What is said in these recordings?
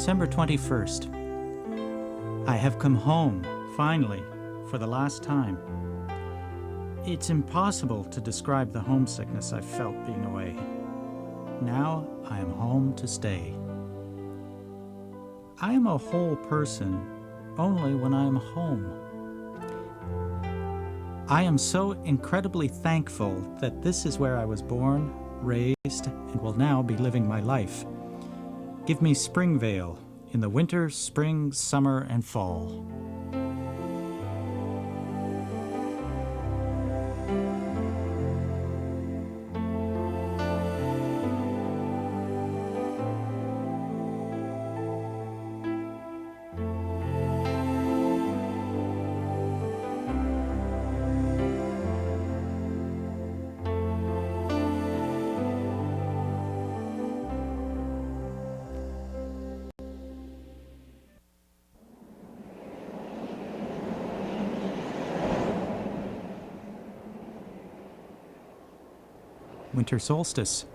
December 21st. I have come home, finally, for the last time. It's impossible to describe the homesickness I felt being away. Now I am home to stay. I am a whole person only when I am home. I am so incredibly thankful that this is where I was born, raised, and will now be living my life. Give me Springvale in the winter, spring, summer, and fall. Winter solstice,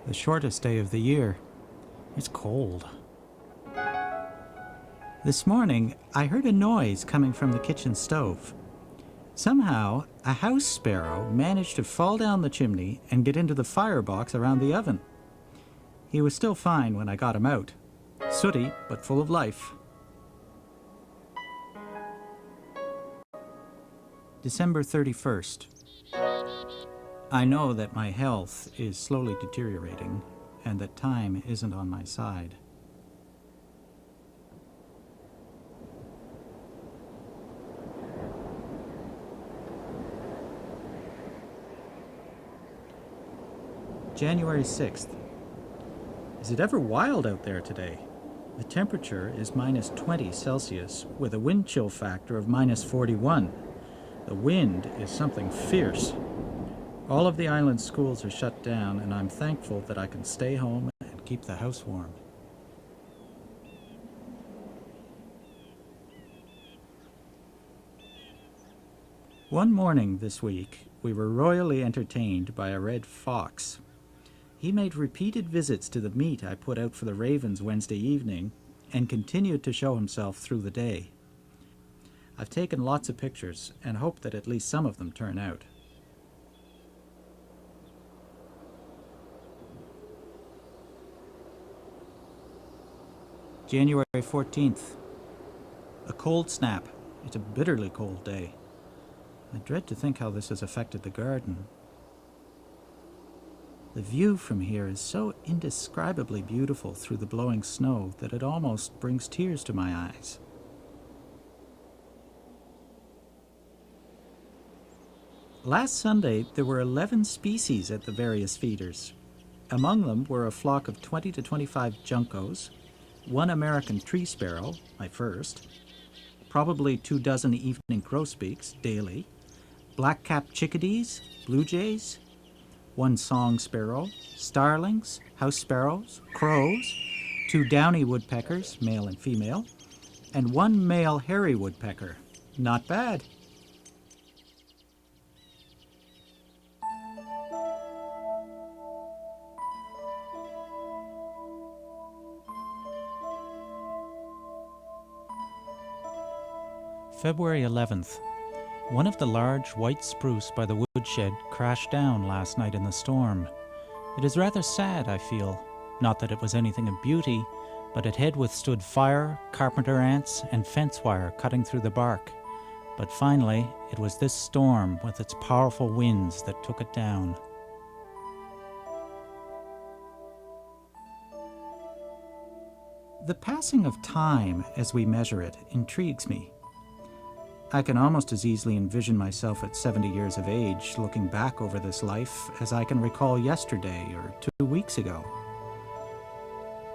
the shortest day of the year. It's cold. This morning, I heard a noise coming from the kitchen stove. Somehow, a house sparrow managed to fall down the chimney and get into the firebox around the oven. He was still fine when I got him out. Sooty, but full of life. December 31st. I know that my health is slowly deteriorating and that time isn't on my side. January 6th. Is it ever wild out there today? The temperature is minus 20 Celsius with a wind chill factor of minus 41. The wind is something fierce. All of the island's schools are shut down, and I'm thankful that I can stay home and keep the house warm. One morning this week, we were royally entertained by a red fox. He made repeated visits to the meet I put out for the ravens Wednesday evening and continued to show himself through the day. I've taken lots of pictures and hope that at least some of them turn out. January 14th. A cold snap. It's a bitterly cold day. I dread to think how this has affected the garden. The view from here is so indescribably beautiful through the blowing snow that it almost brings tears to my eyes. Last Sunday, there were 11 species at the various feeders. Among them were a flock of 20 to 25 juncos, one American tree sparrow, my first, probably 24 evening grosbeaks daily, black-capped chickadees, blue jays, one song sparrow, starlings, house sparrows, crows, 2 downy woodpeckers, male and female, and 1 male hairy woodpecker. Not bad. February 11th. One of the large white spruce by the woodshed crashed down last night in the storm. It is rather sad, I feel. Not that it was anything of beauty, but it had withstood fire, carpenter ants, and fence wire cutting through the bark. But finally, it was this storm with its powerful winds that took it down. The passing of time as we measure it intrigues me. I can almost as easily envision myself at 70 years of age looking back over this life as I can recall yesterday or 2 weeks ago.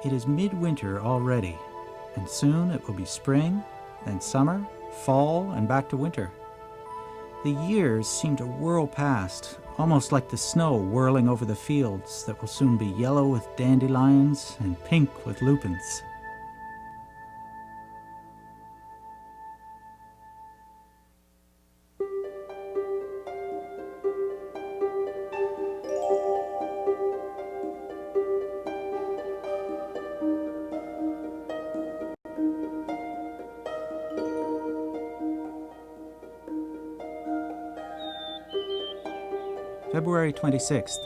It is midwinter already, and soon it will be spring, then summer, fall, and back to winter. The years seem to whirl past, almost like the snow whirling over the fields that will soon be yellow with dandelions and pink with lupins. February 26th.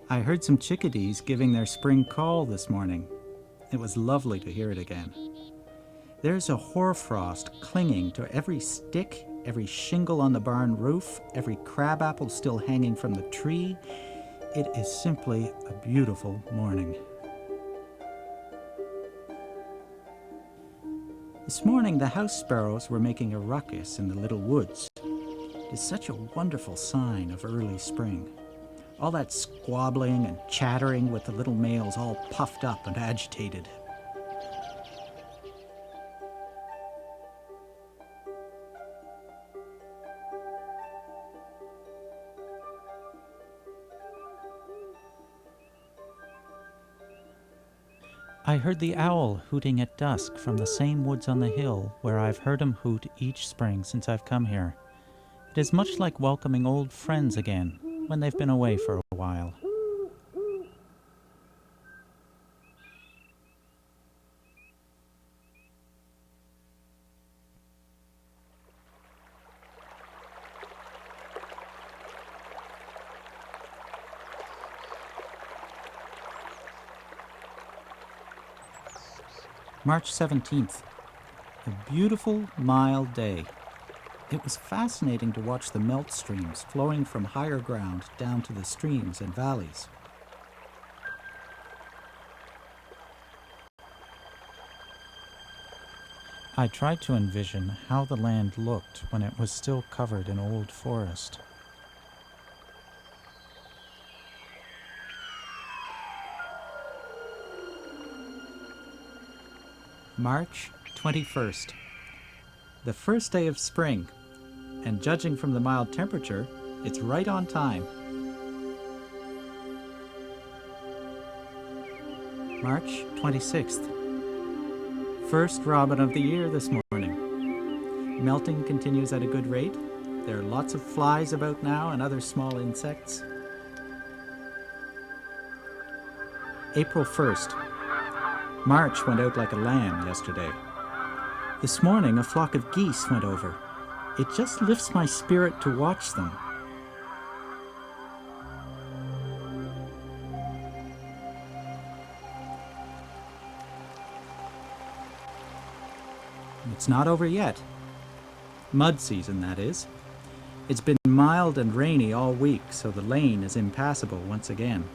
I heard some chickadees giving their spring call this morning. It was lovely to hear it again. There's a hoarfrost clinging to every stick, every shingle on the barn roof, every crabapple still hanging from the tree. It is simply a beautiful morning. This morning the house sparrows were making a ruckus in the little woods. It is such a wonderful sign of early spring. All that squabbling and chattering with the little males all puffed up and agitated. I heard the owl hooting at dusk from the same woods on the hill where I've heard him hoot each spring since I've come here. It is much like welcoming old friends again when they've been away for a while. March 17th. A beautiful, mild day. It was fascinating to watch the melt streams flowing from higher ground down to the streams and valleys. I tried to envision how the land looked when it was still covered in old forest. March 21st. The first day of spring, and judging from the mild temperature, it's right on time. March 26th. First robin of the year this morning. Melting continues at a good rate. There are lots of flies about now and other small insects. April 1st. March went out like a lamb yesterday. This morning a flock of geese went over. It just lifts my spirit to watch them. It's not over yet. Mud season, that is. It's been mild and rainy all week, so the lane is impassable once again.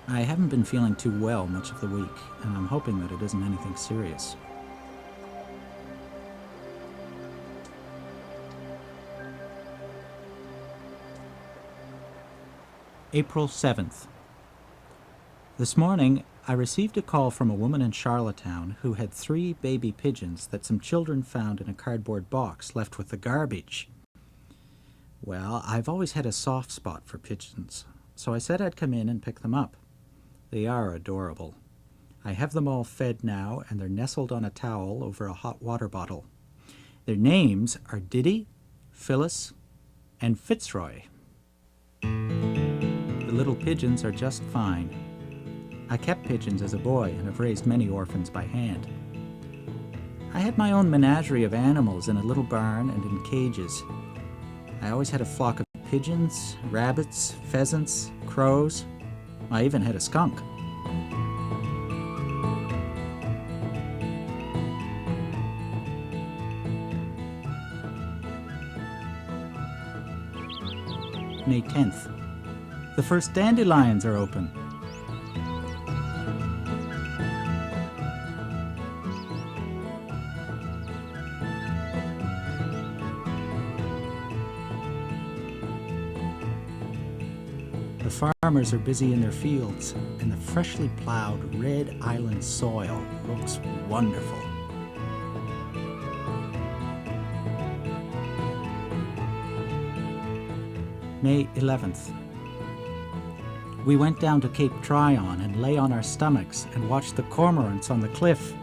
I haven't been feeling too well much of the week, and I'm hoping that it isn't anything serious. April 7th. This morning, I received a call from a woman in Charlottetown who had 3 baby pigeons that some children found in a cardboard box left with the garbage. Well, I've always had a soft spot for pigeons, so I said I'd come in and pick them up. They are adorable. I have them all fed now, and they're nestled on a towel over a hot water bottle. Their names are Diddy, Phyllis, and Fitzroy. The little pigeons are just fine. I kept pigeons as a boy and have raised many orphans by hand. I had my own menagerie of animals in a little barn and in cages. I always had a flock of pigeons, rabbits, pheasants, crows. I even had a skunk. May 10th. The first dandelions are open. The farmers are busy in their fields, and the freshly plowed red island soil looks wonderful. May 11th. We went down to Cape Tryon and lay on our stomachs and watched the cormorants on the cliff.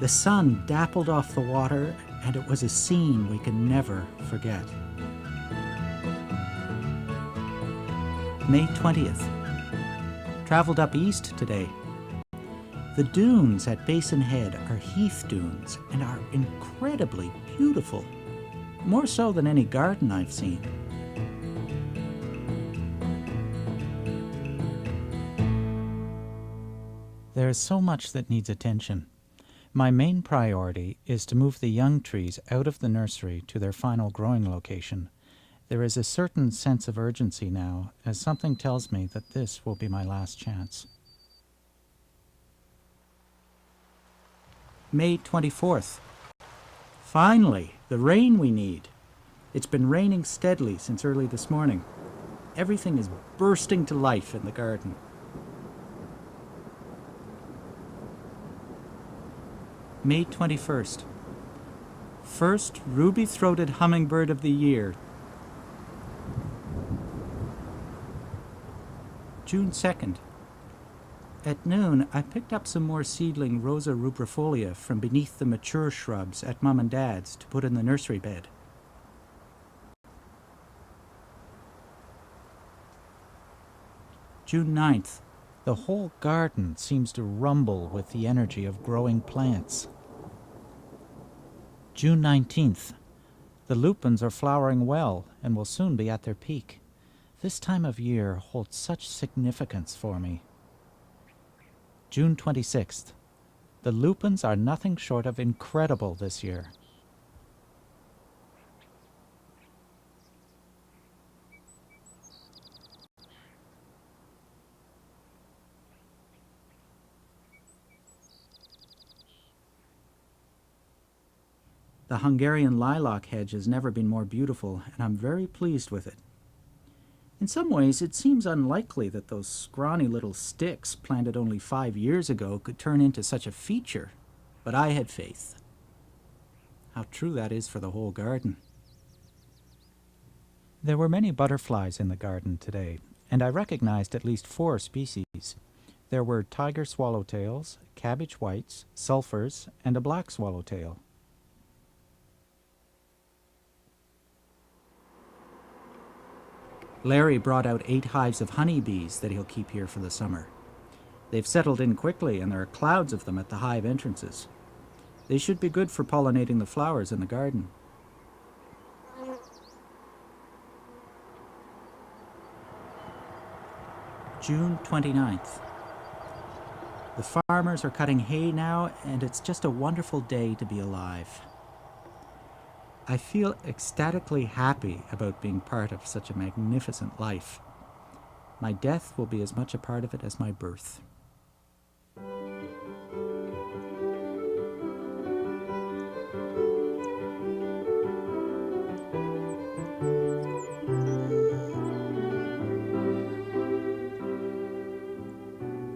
The sun dappled off the water, and it was a scene we can never forget. May 20th. Traveled up east today. The dunes at Basin Head are heath dunes and are incredibly beautiful. more so than any garden I've seen. There is so much that needs attention. My main priority is to move the young trees out of the nursery to their final growing location. There is a certain sense of urgency now, as something tells me that this will be my last chance. May 24th. Finally, the rain we need. It's been raining steadily since early this morning. Everything is bursting to life in the garden. May 21st. First ruby-throated hummingbird of the year. June 2nd. At noon, I picked up some more seedling Rosa rubrifolia from beneath the mature shrubs at Mum and Dad's to put in the nursery bed. June 9th. The whole garden seems to rumble with the energy of growing plants. June 19th. The lupins are flowering well and will soon be at their peak. This time of year holds such significance for me. June 26th. The lupins are nothing short of incredible this year. The Hungarian lilac hedge has never been more beautiful, and I'm very pleased with it. In some ways, it seems unlikely that those scrawny little sticks planted only 5 years ago could turn into such a feature, but I had faith. How true that is for the whole garden. There were many butterflies in the garden today, and I recognized at least 4 species. There were tiger swallowtails, cabbage whites, sulphurs, and a black swallowtail. Larry brought out 8 hives of honeybees that he'll keep here for the summer. They've settled in quickly, and there are clouds of them at the hive entrances. They should be good for pollinating the flowers in the garden. June 29th. The farmers are cutting hay now, and it's just a wonderful day to be alive. I feel ecstatically happy about being part of such a magnificent life. My death will be as much a part of it as my birth.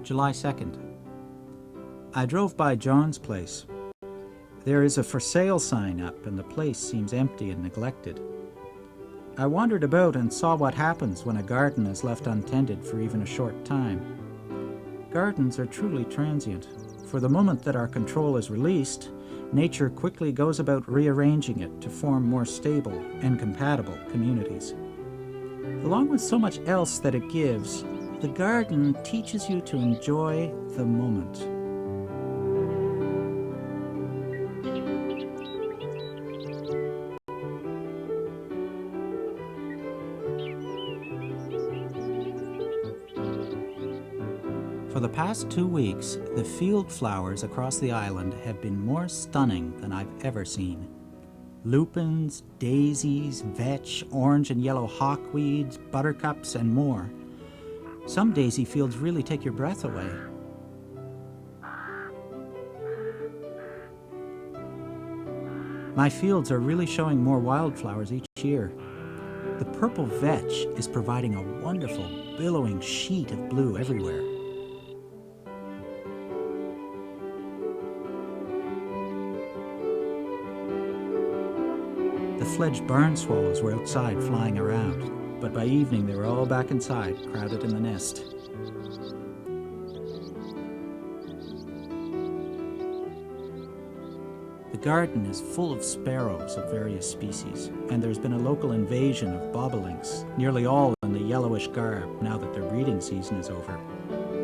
July 2nd. I drove by John's place. There is a for sale sign up, and the place seems empty and neglected. I wandered about and saw what happens when a garden is left untended for even a short time. Gardens are truly transient. For the moment that our control is released, nature quickly goes about rearranging it to form more stable and compatible communities. Along with so much else that it gives, the garden teaches you to enjoy the moment. For the past 2 weeks, the field flowers across the island have been more stunning than I've ever seen. Lupins, daisies, vetch, orange and yellow hawkweeds, buttercups, and more. Some daisy fields really take your breath away. My fields are really showing more wildflowers each year. The purple vetch is providing a wonderful, billowing sheet of blue everywhere. The fledged barn swallows were outside flying around, but by evening they were all back inside, crowded in the nest. The garden is full of sparrows of various species, and there's been a local invasion of bobolinks, nearly all in the yellowish garb now that their breeding season is over.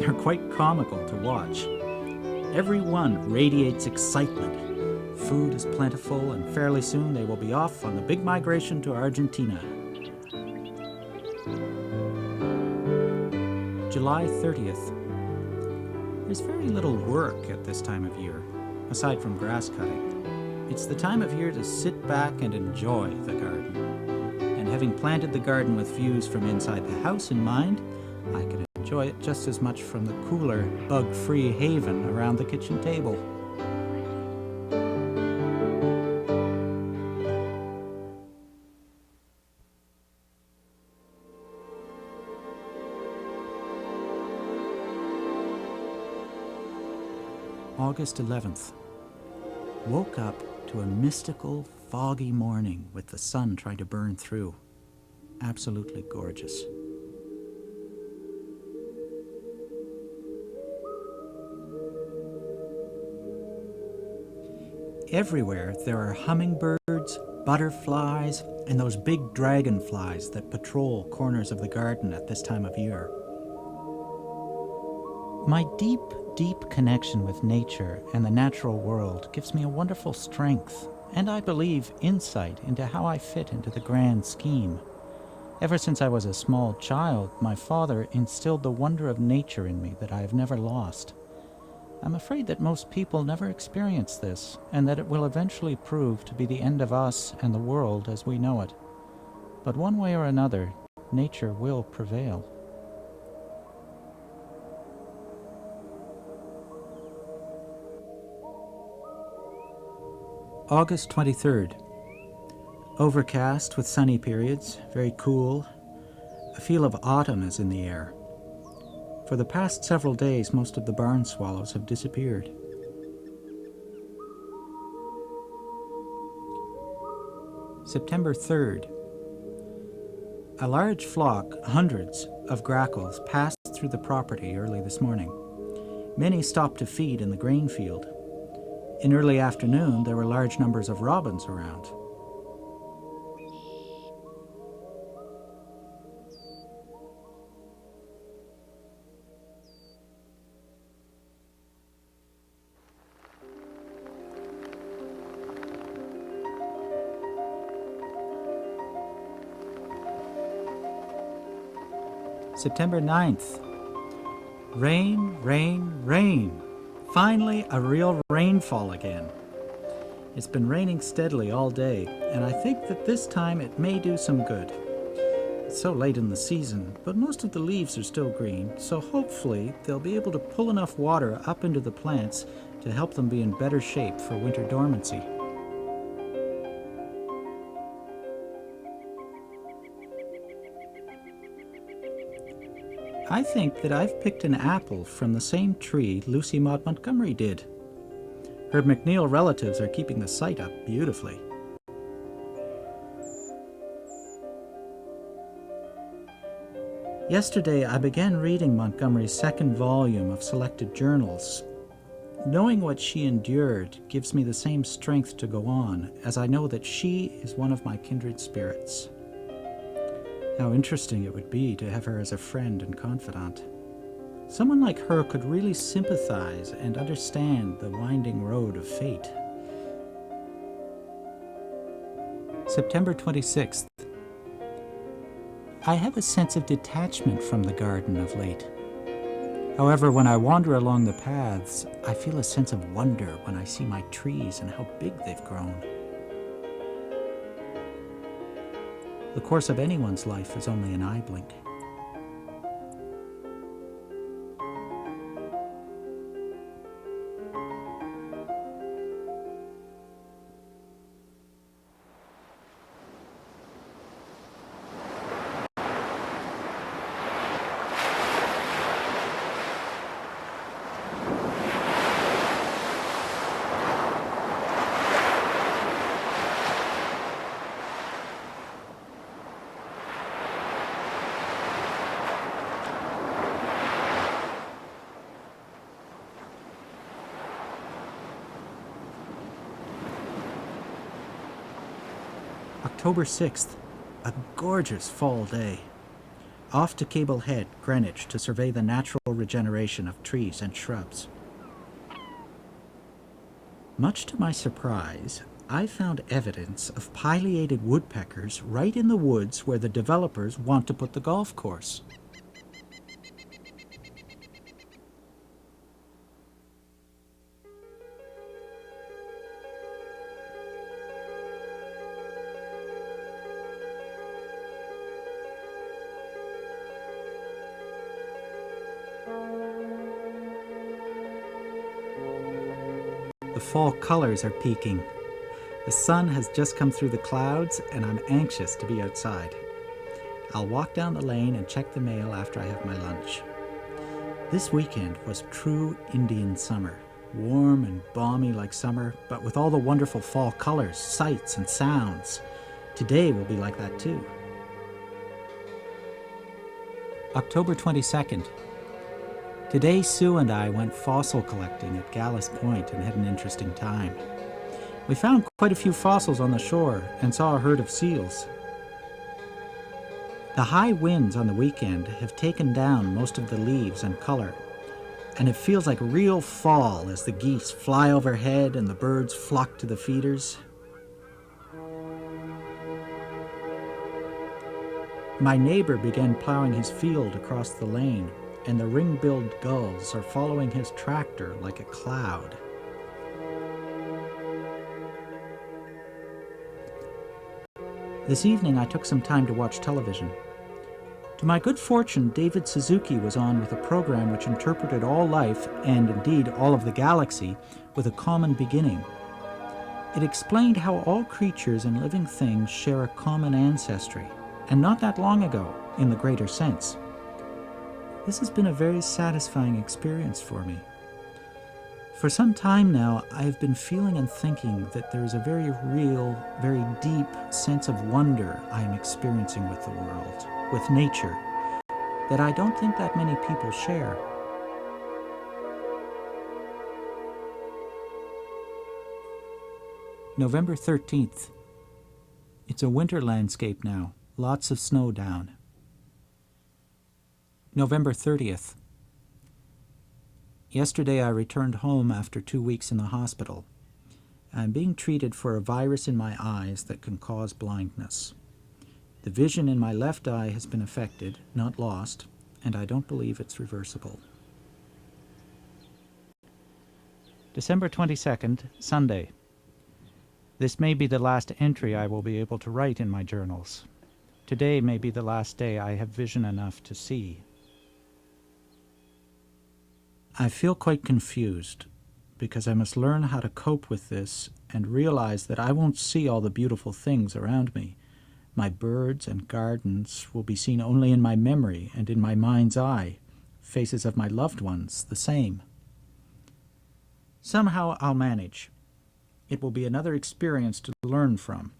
They're quite comical to watch. Every one radiates excitement, food is plentiful, and fairly soon they will be off on the big migration to Argentina. July 30th. There's very little work at this time of year, aside from grass cutting. It's the time of year to sit back and enjoy the garden. And having planted the garden with views from inside the house in mind, I could enjoy it just as much from the cooler, bug-free haven around the kitchen table. August 11th. Woke up to a mystical, foggy morning with the sun trying to burn through. Absolutely gorgeous. Everywhere there are hummingbirds, butterflies, and those big dragonflies that patrol corners of the garden at this time of year. My deep connection with nature and the natural world gives me a wonderful strength, and I believe insight into how I fit into the grand scheme. Ever since I was a small child, my father instilled the wonder of nature in me that I have never lost. I'm afraid that most people never experience this, and that it will eventually prove to be the end of us and the world as we know it. But one way or another, nature will prevail. August 23rd. Overcast with sunny periods, very cool. A feel of autumn is in the air. For the past several days, most of the barn swallows have disappeared. September 3rd. A large flock, hundreds of grackles, passed through the property early this morning. Many stopped to feed in the grain field. In early afternoon, there were large numbers of robins around. September 9th. Rain, rain, rain. Finally, a real rainfall again. It's been raining steadily all day, and I think that this time it may do some good. It's so late in the season, but most of the leaves are still green, so hopefully they'll be able to pull enough water up into the plants to help them be in better shape for winter dormancy. I think that I've picked an apple from the same tree Lucy Maud Montgomery did. Her McNeil relatives are keeping the site up beautifully. Yesterday, I began reading Montgomery's second volume of selected journals. Knowing what she endured gives me the same strength to go on, as I know that she is one of my kindred spirits. How interesting it would be to have her as a friend and confidant. Someone like her could really sympathize and understand the winding road of fate. September 26th. I have a sense of detachment from the garden of late. However, when I wander along the paths, I feel a sense of wonder when I see my trees and how big they've grown. The course of anyone's life is only an eye blink. October 6th, a gorgeous fall day. Off to Cable Head, Greenwich, to survey the natural regeneration of trees and shrubs. Much to my surprise, I found evidence of pileated woodpeckers right in the woods where the developers want to put the golf course. The fall colors are peaking. The sun has just come through the clouds, and I'm anxious to be outside. I'll walk down the lane and check the mail after I have my lunch. This weekend was true Indian summer. Warm and balmy like summer, but with all the wonderful fall colors, sights, and sounds. Today will be like that too. October 22nd. Today, Sue and I went fossil collecting at Gallus Point and had an interesting time. We found quite a few fossils on the shore and saw a herd of seals. The high winds on the weekend have taken down most of the leaves and color, and it feels like real fall as the geese fly overhead and the birds flock to the feeders. My neighbor began plowing his field across the lane, and the ring-billed gulls are following his tractor like a cloud. This evening I took some time to watch television. To my good fortune, David Suzuki was on with a program which interpreted all life, and indeed all of the galaxy, with a common beginning. It explained how all creatures and living things share a common ancestry, and not that long ago, in the greater sense. This has been a very satisfying experience for me. For some time now, I have been feeling and thinking that there is a very real, very deep sense of wonder I am experiencing with the world, with nature, that I don't think that many people share. November 13th. It's a winter landscape now, lots of snow down. November 30th. Yesterday I returned home after 2 weeks in the hospital. I'm being treated for a virus in my eyes that can cause blindness. The vision in my left eye has been affected, not lost, and I don't believe it's reversible. December 22nd, Sunday. This may be the last entry I will be able to write in my journals. Today may be the last day I have vision enough to see. I feel quite confused because I must learn how to cope with this and realize that I won't see all the beautiful things around me. My birds and gardens will be seen only in my memory and in my mind's eye, faces of my loved ones the same. Somehow I'll manage. It will be another experience to learn from.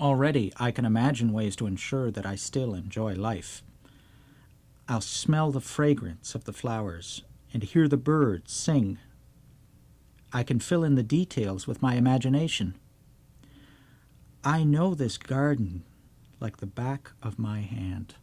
Already I can imagine ways to ensure that I still enjoy life. I'll smell the fragrance of the flowers and hear the birds sing. I can fill in the details with my imagination. I know this garden like the back of my hand.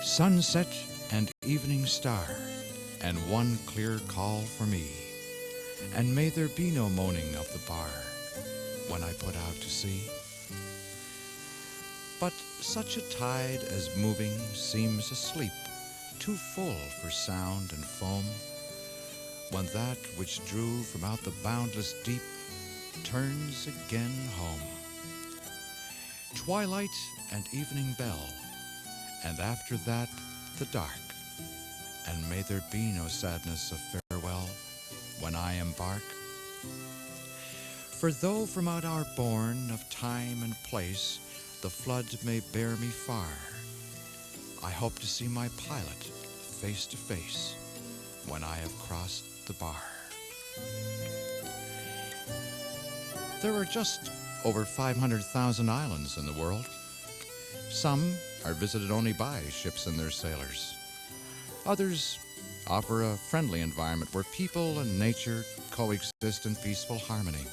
sunset and evening star, and one clear call for me. And may there be no moaning of the bar when I put out to sea. But such a tide as moving seems asleep, too full for sound and foam, when that which drew from out the boundless deep turns again home. Twilight and evening bell, and after that the dark, and may there be no sadness of farewell when I embark. For though from out our bourne of time and place the flood may bear me far, I hope to see my pilot face to face when I have crossed the bar. There are just over 500,000 islands in the world. Some are visited only by ships and their sailors. Others offer a friendly environment where people and nature coexist in peaceful harmony.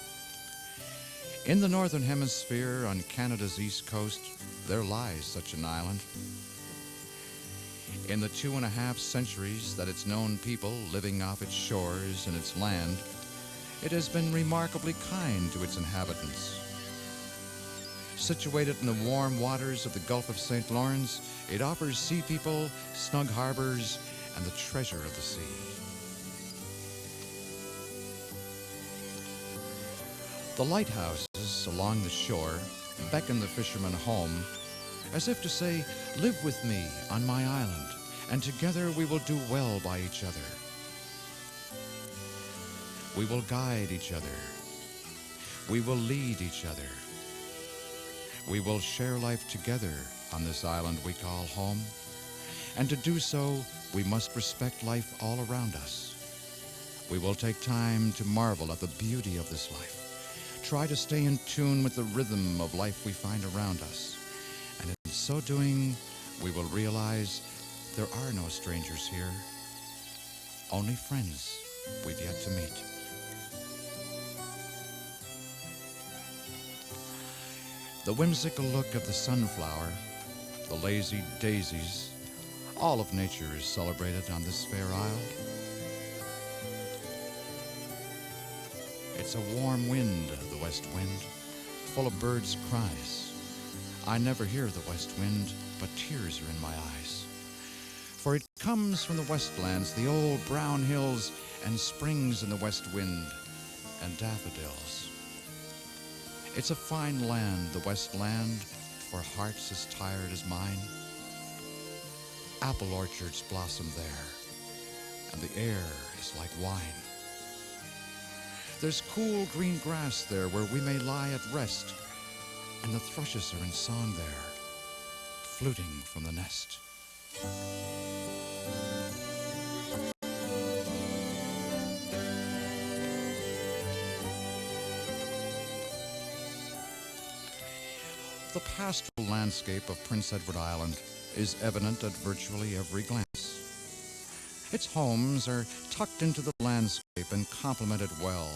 In the northern hemisphere, on Canada's east coast, there lies such an island. In the 2.5 centuries that it's known people living off its shores and its land, it has been remarkably kind to its inhabitants. Situated in the warm waters of the Gulf of St. Lawrence, it offers sea people, snug harbors, and the treasure of the sea. The lighthouses along the shore beckon the fishermen home, as if to say, "Live with me on my island, and together we will do well by each other. We will guide each other. We will lead each other. We will share life together on this island we call home, and to do so, we must respect life all around us. We will take time to marvel at the beauty of this life, try to stay in tune with the rhythm of life we find around us, and in so doing, we will realize there are no strangers here, only friends we've yet to meet." The whimsical look of the sunflower, the lazy daisies, all of nature is celebrated on this fair isle. It's a warm wind, the west wind, full of birds' cries. I never hear the west wind, but tears are in my eyes. For it comes from the westlands, the old brown hills, and springs in the west wind, and daffodils. It's a fine land, the west land, for hearts as tired as mine. Apple orchards blossom there, and the air is like wine. There's cool green grass there where we may lie at rest, and the thrushes are in song there, fluting from the nest. The pastoral landscape of Prince Edward Island is evident at virtually every glance. Its homes are tucked into the landscape and complement it well.